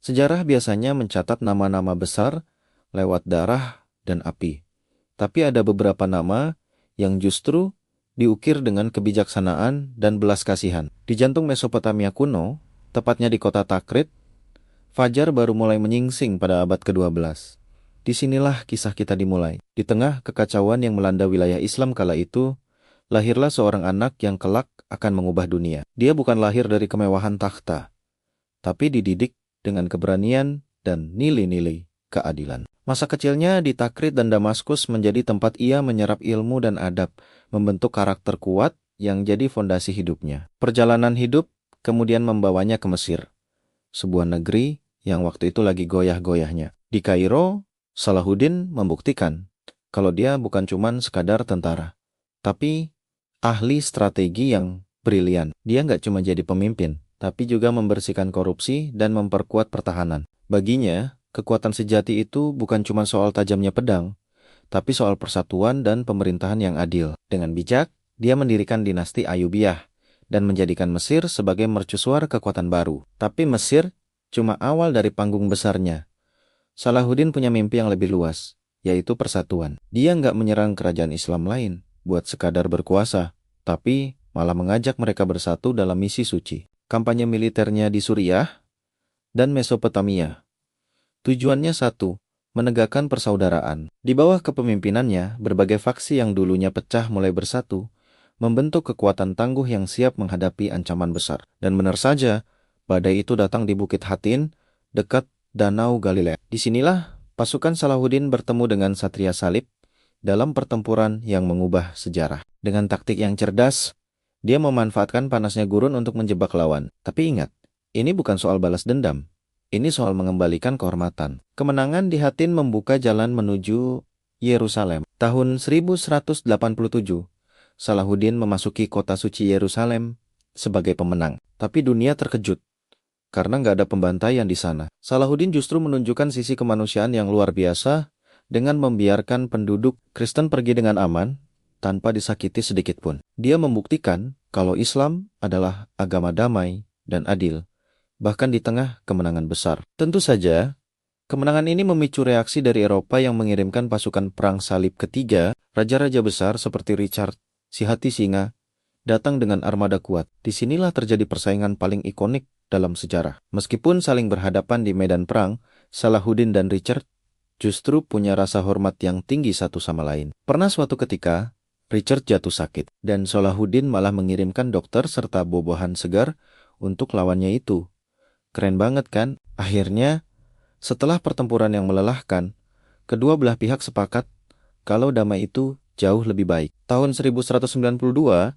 Sejarah biasanya mencatat nama-nama besar lewat darah dan api. Tapi ada beberapa nama yang justru diukir dengan kebijaksanaan dan belas kasihan. Di jantung Mesopotamia kuno, tepatnya di kota Takrit, fajar baru mulai menyingsing pada abad ke-12. Disinilah kisah kita dimulai. Di tengah kekacauan yang melanda wilayah Islam kala itu, lahirlah seorang anak yang kelak akan mengubah dunia. Dia bukan lahir dari kemewahan takhta, tapi dididik dengan keberanian dan nilai-nilai keadilan. Masa kecilnya di Takrit dan Damaskus menjadi tempat ia menyerap ilmu dan adab, membentuk karakter kuat yang jadi fondasi hidupnya. Perjalanan hidup kemudian membawanya ke Mesir, sebuah negeri yang waktu itu lagi goyah-goyahnya. Di Kairo, Salahuddin membuktikan kalau dia bukan cuma sekadar tentara, tapi ahli strategi yang brilian. Dia nggak cuma jadi pemimpin, tapi juga membersihkan korupsi dan memperkuat pertahanan. Baginya, kekuatan sejati itu bukan cuma soal tajamnya pedang, tapi soal persatuan dan pemerintahan yang adil. Dengan bijak, dia mendirikan dinasti Ayyubiyah dan menjadikan Mesir sebagai mercusuar kekuatan baru. Tapi Mesir cuma awal dari panggung besarnya. Salahuddin punya mimpi yang lebih luas, yaitu persatuan. Dia nggak menyerang kerajaan Islam lain buat sekadar berkuasa, tapi malah mengajak mereka bersatu dalam misi suci. Kampanye militernya di Suriah dan Mesopotamia. Tujuannya satu, menegakkan persaudaraan. Di bawah kepemimpinannya, berbagai faksi yang dulunya pecah mulai bersatu, membentuk kekuatan tangguh yang siap menghadapi ancaman besar. Dan benar saja, badai itu datang di Bukit Hatin, dekat Danau Galilea. Disinilah pasukan Salahuddin bertemu dengan Satria Salib dalam pertempuran yang mengubah sejarah. Dengan taktik yang cerdas, dia memanfaatkan panasnya gurun untuk menjebak lawan. Tapi ingat, ini bukan soal balas dendam. Ini soal mengembalikan kehormatan. Kemenangan di Hatin membuka jalan menuju Yerusalem. Tahun 1187, Salahuddin memasuki kota suci Yerusalem sebagai pemenang. Tapi dunia terkejut karena nggak ada pembantaian di sana. Salahuddin justru menunjukkan sisi kemanusiaan yang luar biasa dengan membiarkan penduduk Kristen pergi dengan aman tanpa disakiti sedikit pun. Dia membuktikan kalau Islam adalah agama damai dan adil, bahkan di tengah kemenangan besar. Tentu saja, kemenangan ini memicu reaksi dari Eropa yang mengirimkan pasukan perang salib ketiga. Raja-raja besar seperti Richard, si hati singa, datang dengan armada kuat. Disinilah terjadi persaingan paling ikonik dalam sejarah. Meskipun saling berhadapan di medan perang, Salahuddin dan Richard justru punya rasa hormat yang tinggi satu sama lain. Pernah suatu ketika, Richard jatuh sakit, dan Salahuddin malah mengirimkan dokter serta buah-buahan segar untuk lawannya itu. Keren banget kan? Akhirnya, setelah pertempuran yang melelahkan, kedua belah pihak sepakat kalau damai itu jauh lebih baik. Tahun 1192,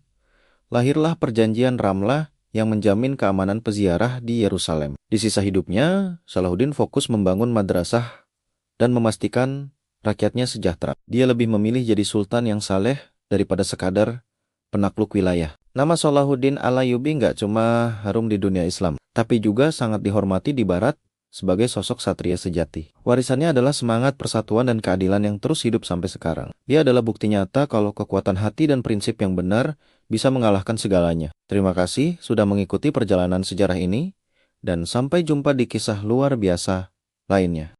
lahirlah perjanjian Ramlah yang menjamin keamanan peziarah di Yerusalem. Di sisa hidupnya, Salahuddin fokus membangun madrasah dan memastikan rakyatnya sejahtera. Dia lebih memilih jadi sultan yang saleh daripada sekadar penakluk wilayah. Nama Salahuddin Al-Ayyubi nggak cuma harum di dunia Islam, tapi juga sangat dihormati di Barat sebagai sosok satria sejati. Warisannya adalah semangat persatuan dan keadilan yang terus hidup sampai sekarang. Dia adalah bukti nyata kalau kekuatan hati dan prinsip yang benar bisa mengalahkan segalanya. Terima kasih sudah mengikuti perjalanan sejarah ini, dan sampai jumpa di kisah luar biasa lainnya.